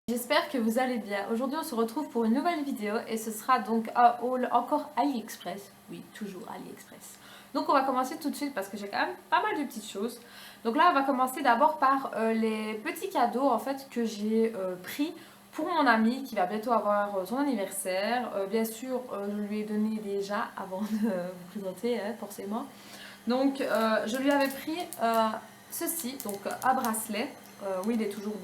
J'espère que vous allez bien. Aujourd'hui on se retrouve pour une nouvelle vidéo et ce sera donc un haul encore AliExpress. Oui, toujours AliExpress. Donc on va commencer tout de suite parce que j'ai quand même pas mal de petites choses. Donc là on va commencer d'abord par les petits cadeaux en fait que j'ai pris pour mon ami qui va bientôt avoir son anniversaire. Bien sûr je lui ai donné déjà avant de vous présenter forcément. Donc je lui avais pris ceci, donc un bracelet. Oui, il est toujours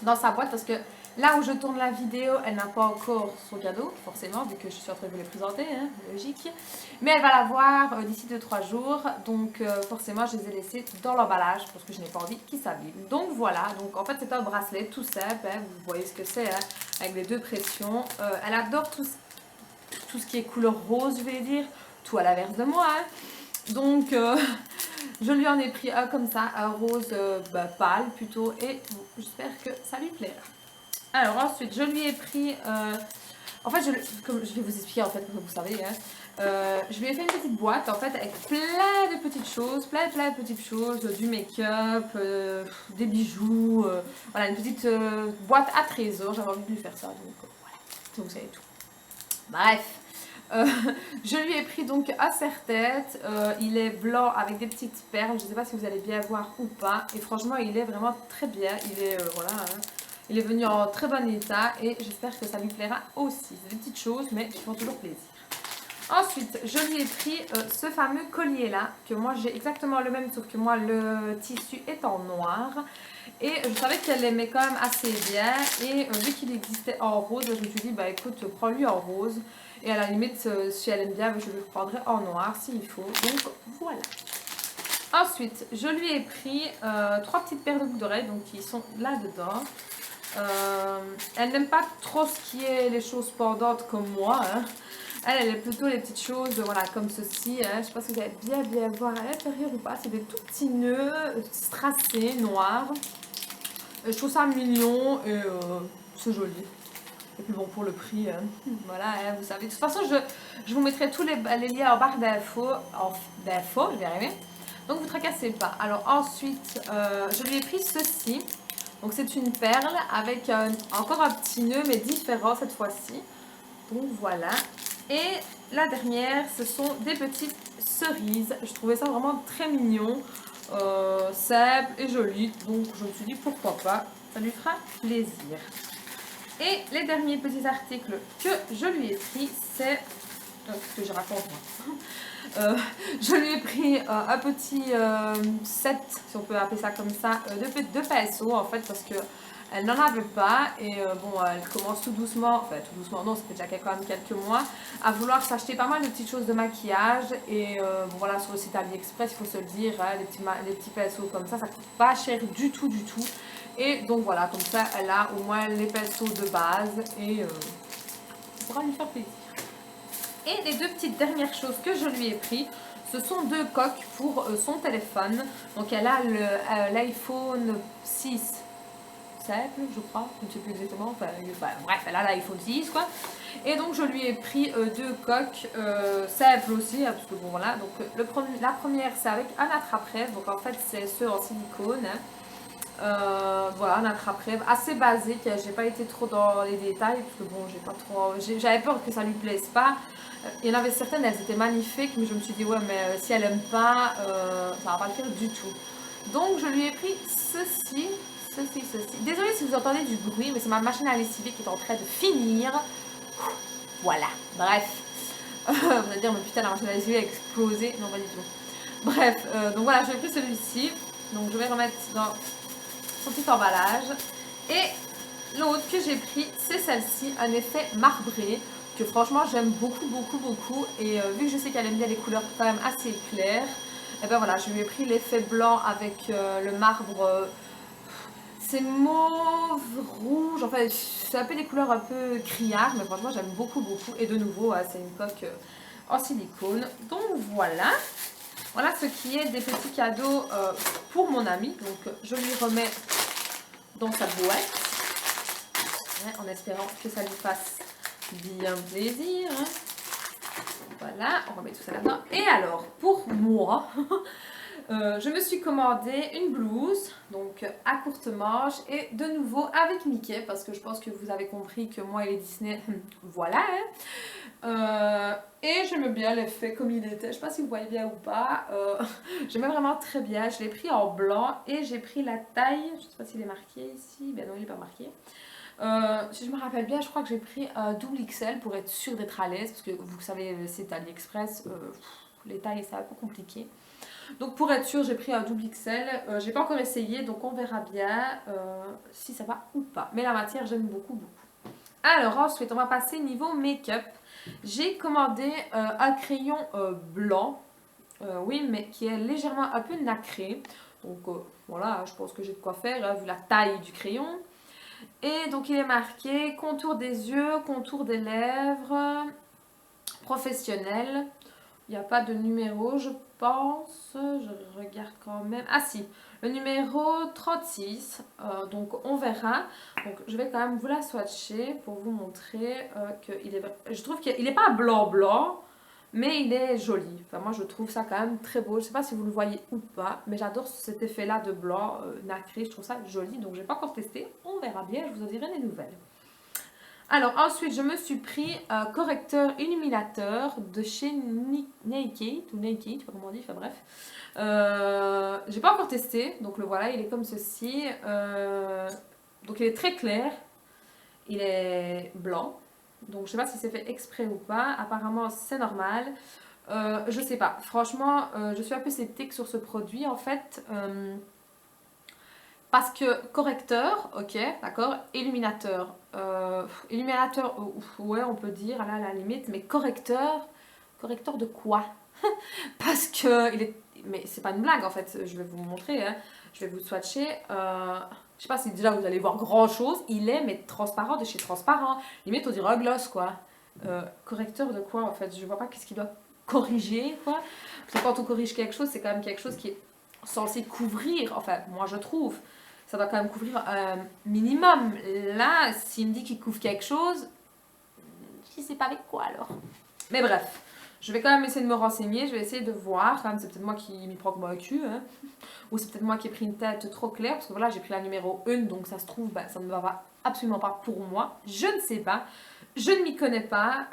dans sa boîte parce que là où je tourne la vidéo, elle n'a pas encore son cadeau, forcément, vu que je suis en train de vous les présenter, hein, logique. Mais elle va l'avoir d'ici 2-3 jours, donc forcément je les ai laissés dans l'emballage parce que je n'ai pas envie qu'ils s'abîment. Donc voilà, donc en fait c'est un bracelet tout simple, hein, vous voyez ce que c'est, hein, avec les deux pressions. Elle adore tout ce qui est couleur rose, je vais dire, tout à l'inverse de moi. Hein. Donc je lui en ai pris un comme ça, un rose pâle plutôt, et bon, j'espère que ça lui plaira. Alors ensuite, je lui ai pris, en fait, comme je vais vous expliquer en fait, comme vous savez, hein, je lui ai fait une petite boîte en fait avec plein de petites choses, plein de petites choses, du make-up, des bijoux, voilà, une petite boîte à trésors. J'avais envie de lui faire ça, donc voilà, vous savez tout. Bref. Euh, je lui ai pris donc un serre-tête, il est blanc avec des petites perles, je ne sais pas si vous allez bien voir ou pas, et franchement il est vraiment très bien, il est, voilà, hein, il est venu en très bon état et j'espère que ça lui plaira aussi, c'est des petites choses mais qui font toujours plaisir. Ensuite, je lui ai pris ce fameux collier là, que moi j'ai exactement le même, sauf que moi le tissu est en noir. Et je savais qu'elle l'aimait quand même assez bien. Et vu qu'il existait en rose, je me suis dit, bah écoute, prends-lui en rose. Et à la limite, si elle aime bien, je lui reprendrai en noir s'il faut. Donc voilà. Ensuite, je lui ai pris 3 petites paires de boucles d'oreilles, donc qui sont là-dedans. Elle n'aime pas trop ce qui est les choses pendantes comme moi. Hein. Elle est plutôt les petites choses, voilà, comme ceci. Hein. Je ne sais pas si vous allez bien voir à l'intérieur ou pas. C'est des tout petits nœuds strassés, noirs. Je trouve ça mignon et c'est joli. Et puis bon, pour le prix, voilà, hein, vous savez. De toute façon, je vous mettrai tous les liens en barre d'infos, je vais y arriver. Donc vous ne tracassez pas. Alors ensuite, je lui ai pris ceci. Donc c'est une perle avec encore un petit nœud, mais différent cette fois-ci. Donc voilà. Et la dernière, ce sont des petites cerises. Je trouvais ça vraiment très mignon, simple et joli. Donc je me suis dit pourquoi pas, ça lui fera plaisir. Et les derniers petits articles que je lui ai pris, c'est... ce que je raconte moi. Je lui ai pris un petit set, si on peut appeler ça comme ça, de pinceaux en fait, parce que elle n'en avait pas et bon, elle commence tout doucement, enfin tout doucement, non, ça fait déjà quand même quelques mois, à vouloir s'acheter pas mal de petites choses de maquillage et bon voilà, sur le site AliExpress, il faut se le dire, hein, les petits pinceaux comme ça coûte pas cher du tout. Et donc voilà, comme ça, elle a au moins les pinceaux de base et ça pourra lui faire plaisir. Et les deux petites dernières choses que je lui ai pris, ce sont 2 coques pour son téléphone. Donc elle a l'iPhone 6 simple, je crois, je ne sais plus exactement, enfin, bref, elle a l'iPhone 6 quoi. Et donc je lui ai pris 2 coques simples aussi, hein, parce que bon voilà, donc la première c'est avec un attrape-rêve, donc en fait c'est ceux en silicone. Hein. Voilà, un attrape-rêve assez basique, j'ai pas été trop dans les détails, parce que bon, j'avais peur que ça lui plaise pas. Il y en avait certaines, elles étaient magnifiques, mais je me suis dit, ouais, mais si elle aime pas, ça va pas le faire du tout. Donc je lui ai pris ceci. Désolée si vous entendez du bruit, mais c'est ma machine à lessiver qui est en train de finir. Voilà, bref. Vous allez dire, mais putain, la machine à lessiver a explosé. Non, pas du tout. Bref, donc voilà, j'ai pris celui-ci. Donc je vais remettre dans son petit emballage. Et l'autre que j'ai pris, c'est celle-ci, un effet marbré, que franchement j'aime beaucoup. Et vu que je sais qu'elle aime bien les couleurs quand même assez claires, et ben voilà, je lui ai pris l'effet blanc avec le marbre. C'est mauve, rouge, enfin c'est un peu des couleurs un peu criards, mais franchement j'aime beaucoup. Et de nouveau, c'est une coque en silicone. Donc voilà. Voilà ce qui est des petits cadeaux pour mon ami. Donc je lui remets dans sa boîte, en espérant que ça lui fasse bien plaisir. Voilà, on remet tout ça là-dedans. Et alors, pour moi, Je me suis commandé une blouse, donc à courte manche et de nouveau avec Mickey parce que je pense que vous avez compris que moi et les Disney, voilà. Et j'aimais bien l'effet comme il était, je sais pas si vous voyez bien ou pas, j'aimais vraiment très bien, je l'ai pris en blanc et j'ai pris la taille, je sais pas s'il est marqué ici, ben non il est pas marqué. Si je me rappelle bien, je crois que j'ai pris un double XL pour être sûre d'être à l'aise parce que vous savez le site AliExpress, les tailles c'est un peu compliqué. Donc pour être sûr, j'ai pris un double XL. J'ai pas encore essayé, donc on verra bien si ça va ou pas. Mais la matière, j'aime beaucoup, beaucoup. Alors ensuite, on va passer niveau make-up. J'ai commandé un crayon blanc, oui, mais qui est légèrement un peu nacré. Donc voilà, je pense que j'ai de quoi faire, hein, vu la taille du crayon. Et donc il est marqué contour des yeux, contour des lèvres, professionnel. Il n'y a pas de numéro, je pense. Je regarde quand même. Ah si, le numéro 36. Donc on verra. Donc je vais quand même vous la swatcher pour vous montrer qu'il est... Je trouve qu'il n'est pas blanc, mais il est joli. Enfin moi je trouve ça quand même très beau. Je ne sais pas si vous le voyez ou pas, mais j'adore cet effet-là de blanc nacré. Je trouve ça joli. Donc je n'ai pas encore testé. On verra bien, je vous en dirai des nouvelles. Alors ensuite, je me suis pris un correcteur illuminateur de chez Naked, ou Naked, je sais pas comment on dit, enfin bref. J'ai pas encore testé, donc le voilà, il est comme ceci. Donc il est très clair, il est blanc, donc je sais pas si c'est fait exprès ou pas, apparemment c'est normal. Je sais pas, franchement, je suis un peu sceptique sur ce produit en fait. Parce que correcteur, ok, d'accord, illuminateur. Illuminateur, ouais, on peut dire, là, à la limite, mais correcteur de quoi? Parce que, mais c'est pas une blague en fait, je vais vous montrer, hein. Je vais vous swatcher. Je sais pas si déjà vous allez voir grand chose, il est, mais transparent de chez transparent. Limite, on dirait un gloss, quoi. Correcteur de quoi en fait? Je vois pas qu'est-ce qu'il doit corriger, quoi. Parce que quand on corrige quelque chose, c'est quand même quelque chose qui est censé couvrir, enfin, moi je trouve. Ça doit quand même couvrir un minimum. Là, s'il me dit qu'il couvre quelque chose, je sais pas avec quoi alors. Mais bref, je vais quand même essayer de me renseigner, je vais essayer de voir. Quand même, c'est peut-être moi qui m'y prends comme un cul, hein. Ou c'est peut-être moi qui ai pris une tête trop claire, parce que voilà, j'ai pris la numéro 1, donc ça se trouve, bah, ça ne va absolument pas pour moi. Je ne sais pas. Je ne m'y connais pas,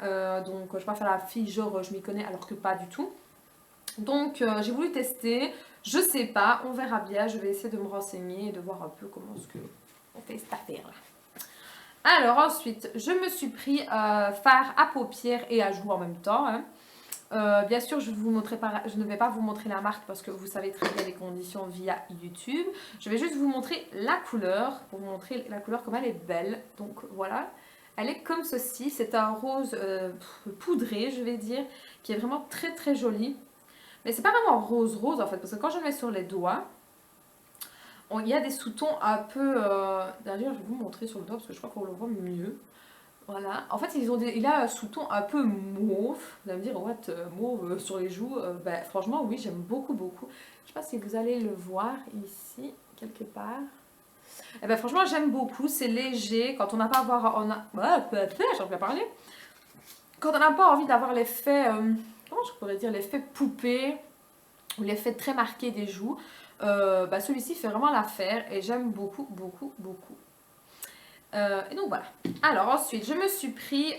donc je ne vais pas faire la fille genre je m'y connais alors que pas du tout. Donc j'ai voulu tester, je sais pas, on verra bien, je vais essayer de me renseigner et de voir un peu comment est-ce qu'on fait cette affaire là. Alors ensuite, je me suis pris fard à paupières et à joues en même temps, hein. Bien sûr, je ne vais pas vous montrer la marque parce que vous savez très bien les conditions via YouTube. Je vais juste vous montrer la couleur, pour vous montrer la couleur comme elle est belle. Donc voilà, elle est comme ceci, c'est un rose poudré, je vais dire, qui est vraiment très très joli. Mais c'est pas vraiment rose en fait, parce que quand je le mets sur les doigts, il y a des sous-tons un peu... D'ailleurs, je vais vous montrer sur le doigt parce que je crois qu'on le voit mieux. Voilà. En fait, il a un sous-ton un peu mauve. Vous allez me dire, what, mauve sur les joues. Ben, franchement, oui, j'aime beaucoup, beaucoup. Je sais pas si vous allez le voir ici, quelque part. Eh ben, franchement, j'aime beaucoup. C'est léger. Quand on n'a pas j'en vais parler. Quand on n'a pas envie d'avoir l'effet... comment je pourrais dire, l'effet poupée ou l'effet très marqué des joues, bah celui-ci fait vraiment l'affaire et j'aime beaucoup, beaucoup, beaucoup. Et donc voilà. Alors ensuite, je me suis pris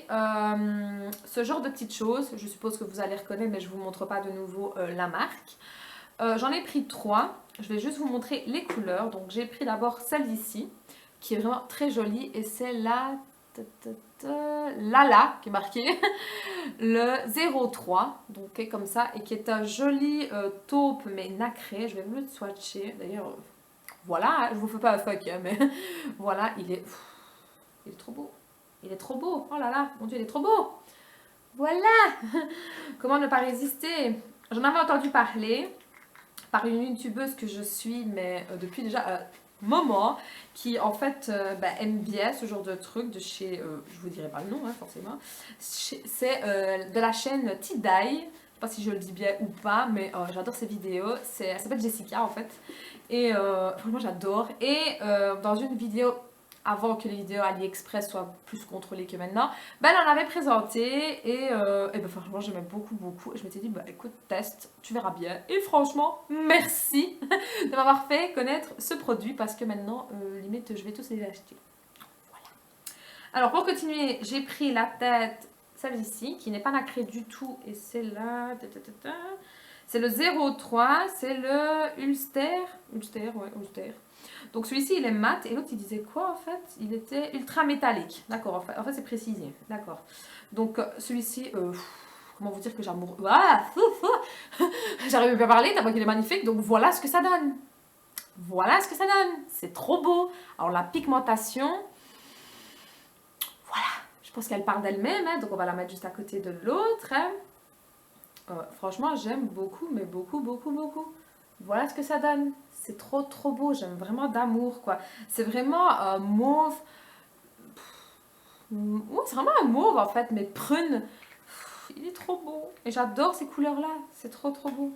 ce genre de petites choses. Je suppose que vous allez reconnaître, mais je ne vous montre pas de nouveau la marque. J'en ai pris 3. Je vais juste vous montrer les couleurs. Donc j'ai pris d'abord celle-ci, qui est vraiment très jolie. Et c'est la... Lala qui est marqué le 03 donc qui est comme ça et qui est un joli taupe mais nacré. Je vais vous le swatcher d'ailleurs. Voilà, je vous fais pas un fuck hein, mais voilà, il est trop beau, il est trop beau, oh là là, mon dieu, il est trop beau, voilà. Comment ne pas résister? J'en avais entendu parler par une youtubeuse que je suis mais depuis déjà moment qui en fait aime bien ce genre de truc de chez, je vous dirai pas le nom hein, forcément, c'est de la chaîne Tidai, je sais pas si je le dis bien ou pas, mais j'adore ses vidéos, elle s'appelle Jessica en fait, et vraiment j'adore, et dans une vidéo avant que les vidéos AliExpress soient plus contrôlées que maintenant, ben elle en avait présenté et ben franchement j'aimais beaucoup beaucoup. Et je m'étais dit, bah écoute, teste, tu verras bien. Et franchement, merci de m'avoir fait connaître ce produit parce que maintenant, limite, je vais tous les acheter. Voilà. Alors pour continuer, j'ai pris la tête, celle-ci, qui n'est pas nacrée du tout et c'est là... C'est le 03, c'est le Ulster. Ulster, ouais, Ulster. Donc celui-ci, il est mat. Et l'autre, il disait quoi en fait? Il était ultra métallique. D'accord, en fait c'est précisé. D'accord. Donc celui-ci, comment vous dire que j'amour... Ah, j'arrive pas à parler, tellement qu'il est magnifique. Donc voilà ce que ça donne. Voilà ce que ça donne. C'est trop beau. Alors la pigmentation, voilà. Je pense qu'elle parle d'elle-même. Hein, donc on va la mettre juste à côté de l'autre. Hein. Franchement, j'aime beaucoup, mais beaucoup, beaucoup, beaucoup. Voilà ce que ça donne. C'est trop, trop beau. J'aime vraiment d'amour, quoi. C'est vraiment mauve. Ouais, c'est vraiment un mauve, en fait, mais prune. Il est trop beau. Et j'adore ces couleurs-là. C'est trop, trop beau.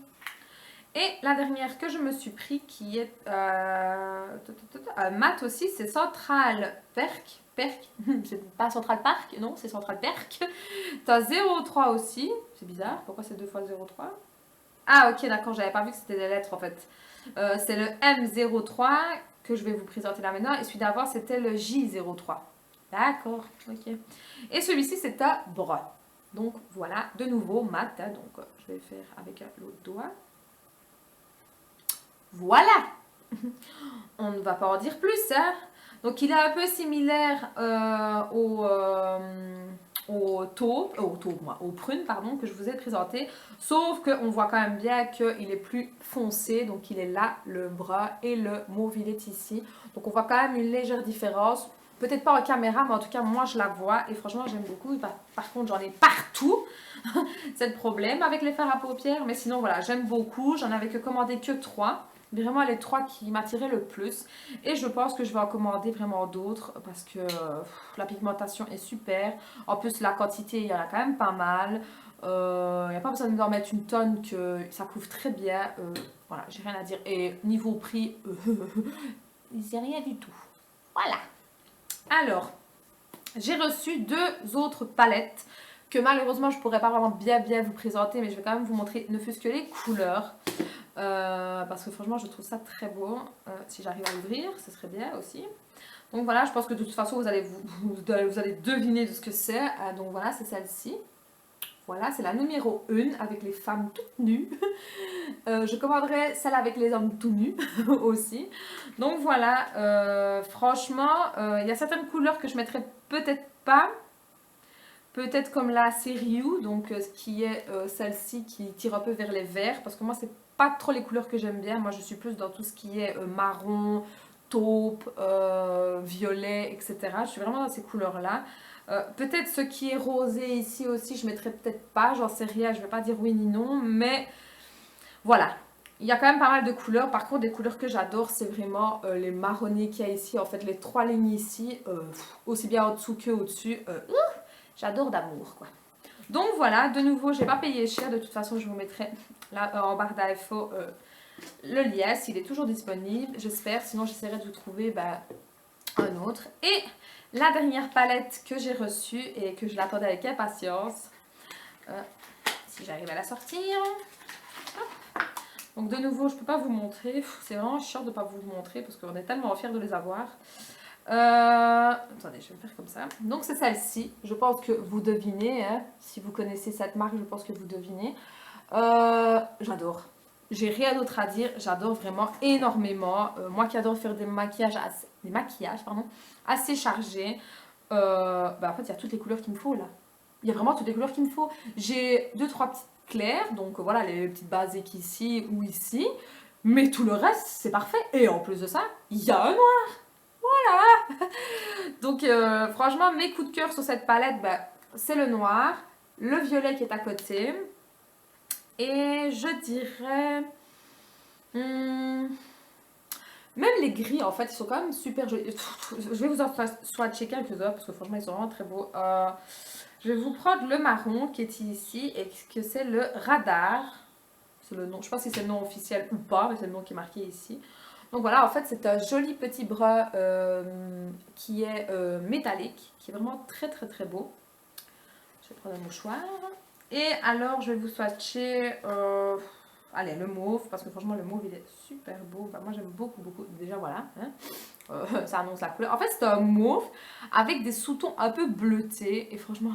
Et la dernière que je me suis pris, qui est mat aussi, c'est Central Perk. Perk, c'est pas Central Park, non, c'est Central Perk. T'as 0,3 aussi, c'est bizarre, pourquoi c'est 2 fois 0,3? Ah ok, d'accord, j'avais pas vu que c'était des lettres en fait. C'est le M03 que je vais vous présenter là maintenant, et celui d'avant c'était le J03. D'accord, ok. Et celui-ci c'est à brun. Donc voilà, de nouveau mat, hein, donc je vais faire avec l'autre doigt. Voilà. On ne va pas en dire plus, hein. Donc il est un peu similaire au taupe, au prune, pardon, que je vous ai présenté. Sauf qu'on voit quand même bien qu'il est plus foncé. Donc il est là, le brun, et le mauve, il est ici. Donc on voit quand même une légère différence. Peut-être pas en caméra, mais en tout cas, moi, je la vois. Et franchement, j'aime beaucoup. Par contre, j'en ai partout. C'est le problème avec les fards à paupières. Mais sinon, voilà, j'aime beaucoup. J'en avais commandé que 3. Vraiment les 3 qui m'attiraient le plus. Et je pense que je vais en commander vraiment d'autres parce que la pigmentation est super. En plus, la quantité, il y en a quand même pas mal. Il n'y a pas besoin d'en mettre une tonne, que ça couvre très bien. Voilà, j'ai rien à dire. Et niveau prix, c'est rien du tout. Voilà. Alors, j'ai reçu 2 autres palettes que malheureusement, je ne pourrais pas vraiment bien vous présenter. Mais je vais quand même vous montrer ne fût-ce que les couleurs. Parce que franchement je trouve ça très beau. Si j'arrive à l'ouvrir ce serait bien aussi. Donc voilà, je pense que de toute façon vous allez deviner de ce que c'est. Donc voilà, c'est celle-ci. Voilà, c'est la numéro 1 avec les femmes toutes nues. Je commanderai celle avec les hommes tout nus aussi. Donc voilà, franchement il y a certaines couleurs que je mettrai peut-être pas. Peut-être comme la série U, donc ce qui est celle-ci qui tire un peu vers les verts, parce que moi c'est pas trop les couleurs que j'aime bien. Moi je suis plus dans tout ce qui est marron, taupe, violet, etc. Je suis vraiment dans ces couleurs-là. Peut-être ce qui est rosé ici aussi, je mettrai peut-être pas, j'en sais rien, je vais pas dire oui ni non, mais voilà. Il y a quand même pas mal de couleurs. Par contre, des couleurs que j'adore, c'est vraiment les marronnés qu'il y a ici. En fait, les 3 lignes ici, aussi bien en dessous qu'au-dessus. J'adore d'amour, quoi. Donc voilà, de nouveau, j'ai pas payé cher. De toute façon, je vous mettrai là en barre d'infos le lien s'il est toujours disponible. J'espère. Sinon, j'essaierai de vous trouver un autre. Et la dernière palette que j'ai reçue et que je l'attendais avec impatience. Si j'arrive à la sortir. Hop. Donc de nouveau, je peux pas vous montrer. C'est vraiment chiant de pas vous montrer parce qu'on est tellement fiers de les avoir. Attendez, je vais me faire comme ça. Donc c'est celle-ci. Je pense que vous devinez. Hein. Si vous connaissez cette marque, je pense que vous devinez. J'adore. J'ai rien d'autre à dire. J'adore vraiment énormément. Moi qui adore faire des maquillages assez chargés. En fait, il y a toutes les couleurs qu'il me faut là. Il y a vraiment toutes les couleurs qu'il me faut. J'ai 2-3 petites claires. Donc voilà, les petites basiques ici ou ici. Mais tout le reste, c'est parfait. Et en plus de ça, il y a un noir. Voilà. Donc franchement mes coups de cœur sur cette palette c'est le noir, le violet qui est à côté et je dirais même les gris en fait ils sont quand même super jolis. Je vais vous en swatcher quelques-uns parce que franchement ils sont vraiment très beaux. Je vais vous prendre le marron qui est ici et que c'est le radar. C'est le nom, je sais pas si c'est le nom officiel ou pas mais c'est le nom qui est marqué ici. Donc voilà, en fait, c'est un joli petit brun qui est métallique, qui est vraiment très très très beau. Je vais prendre un mouchoir. Et alors, je vais vous swatcher, allez, le mauve, parce que franchement, le mauve, il est super beau. Enfin, moi, j'aime beaucoup, beaucoup. Déjà, voilà, hein. Ça annonce la couleur. En fait, c'est un mauve avec des sous-tons un peu bleutés. Et franchement,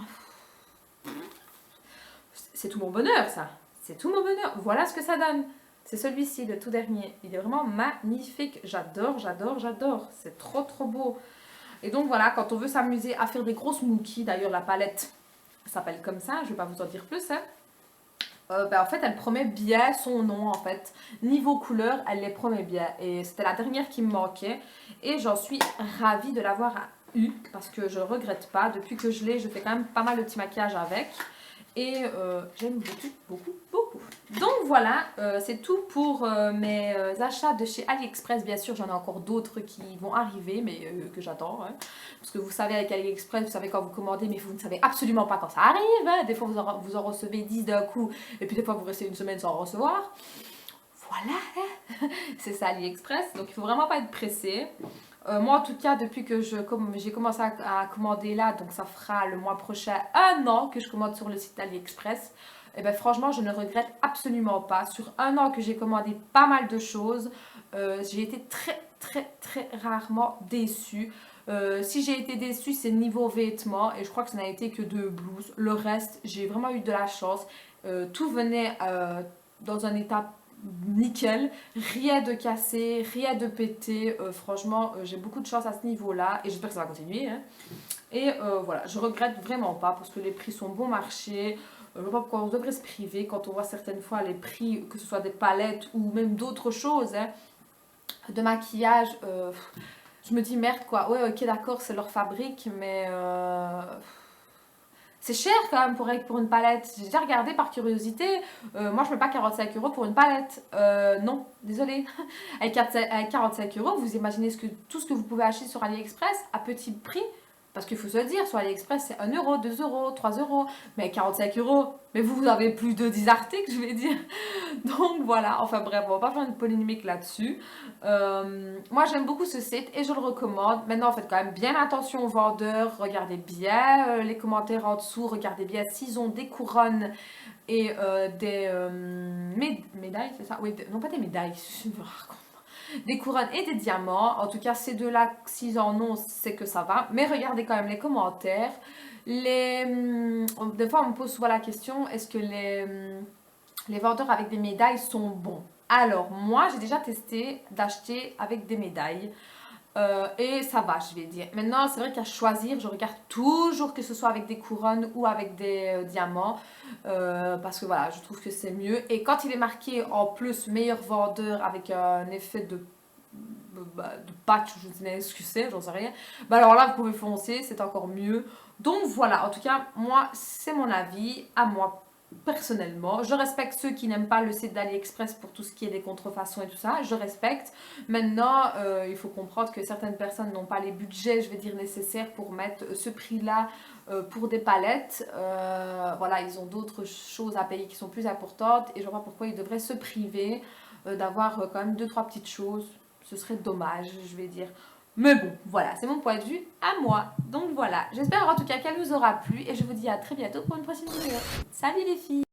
c'est tout mon bonheur, ça. C'est tout mon bonheur. Voilà ce que ça donne. C'est celui-ci, le tout dernier. Il est vraiment magnifique. J'adore, j'adore, j'adore. C'est trop, trop beau. Et donc, voilà, quand on veut s'amuser à faire des grosses mookies, d'ailleurs, la palette s'appelle comme ça, je ne vais pas vous en dire plus, hein. En fait, elle promet bien son nom, en fait. Niveau couleur, elle les promet bien. Et c'était la dernière qui me manquait. Et j'en suis ravie de l'avoir eue, parce que je ne regrette pas. Depuis que je l'ai, je fais quand même pas mal de petits maquillages avec. Et j'aime beaucoup, beaucoup, beaucoup. Donc voilà, c'est tout pour mes achats de chez AliExpress. Bien sûr, j'en ai encore d'autres qui vont arriver, mais que j'attends, hein. Parce que vous savez, avec AliExpress, vous savez quand vous commandez, mais vous ne savez absolument pas quand ça arrive, hein. Des fois, vous en recevez 10 d'un coup, et puis des fois, vous restez une semaine sans en recevoir. Voilà, hein. C'est ça AliExpress. Donc il ne faut vraiment pas être pressé. Moi, en tout cas, depuis que j'ai commencé à commander là, donc ça fera le mois prochain 1 an que je commande sur le site AliExpress. Et bien franchement, je ne regrette absolument pas. Sur 1 an que j'ai commandé pas mal de choses, j'ai été très, très, très rarement déçue. Si j'ai été déçue, c'est niveau vêtements. Et je crois que ça n'a été que 2 blouses. Le reste, j'ai vraiment eu de la chance. Tout venait dans un état nickel, rien de cassé, rien de pété. Franchement, j'ai beaucoup de chance à ce niveau-là et j'espère que ça va continuer, hein. Et voilà, je regrette vraiment pas parce que les prix sont bon marché. Je vois pas pourquoi on devrait se priver quand on voit certaines fois les prix, que ce soit des palettes ou même d'autres choses, hein, de maquillage. Je me dis merde quoi, ouais ok d'accord c'est leur fabrique mais c'est cher quand même pour une palette. J'ai déjà regardé par curiosité. Moi, je ne mets pas 45 € pour une palette. Non, désolé. Avec 45 €, vous imaginez tout ce que vous pouvez acheter sur AliExpress à petit prix. Parce qu'il faut se dire, sur AliExpress, c'est 1 €, 2 €, 3 €. Mais 45 €, mais vous avez plus de 10 articles, je vais dire. Donc voilà, enfin bref, on va pas faire une polémique là-dessus. Moi j'aime beaucoup ce site et je le recommande. Maintenant faites quand même bien attention aux vendeurs, regardez bien les commentaires en dessous, regardez bien s'ils ont des couronnes et des médailles, c'est ça? Oui, non pas des médailles, je me raconte. Des couronnes et des diamants. En tout cas, ces deux-là, s'ils en ont, c'est que ça va. Mais regardez quand même les commentaires. Des fois, on me pose souvent la question, est-ce que les vendeurs avec des médailles sont bons? Alors, moi, j'ai déjà testé d'acheter avec des médailles. Et ça va, je vais dire. Maintenant, c'est vrai qu'à choisir, je regarde toujours que ce soit avec des couronnes ou avec des diamants. Parce que voilà, je trouve que c'est mieux. Et quand il est marqué en plus meilleur vendeur avec un effet de patch, je ne sais ce que c'est, j'en sais rien. Bah alors là, vous pouvez foncer, c'est encore mieux. Donc voilà, en tout cas, moi, c'est mon avis à moi personnellement. Je respecte ceux qui n'aiment pas le site d'AliExpress pour tout ce qui est des contrefaçons et tout ça, je respecte. Maintenant, il faut comprendre que certaines personnes n'ont pas les budgets, je vais dire, nécessaires pour mettre ce prix-là pour des palettes. Voilà, ils ont d'autres choses à payer qui sont plus importantes et je vois pas pourquoi ils devraient se priver d'avoir quand même 2-3 petites choses. Ce serait dommage, je vais dire. Mais bon, voilà, c'est mon point de vue à moi. Donc voilà, j'espère en tout cas qu'elle vous aura plu et je vous dis à très bientôt pour une prochaine vidéo. Salut les filles!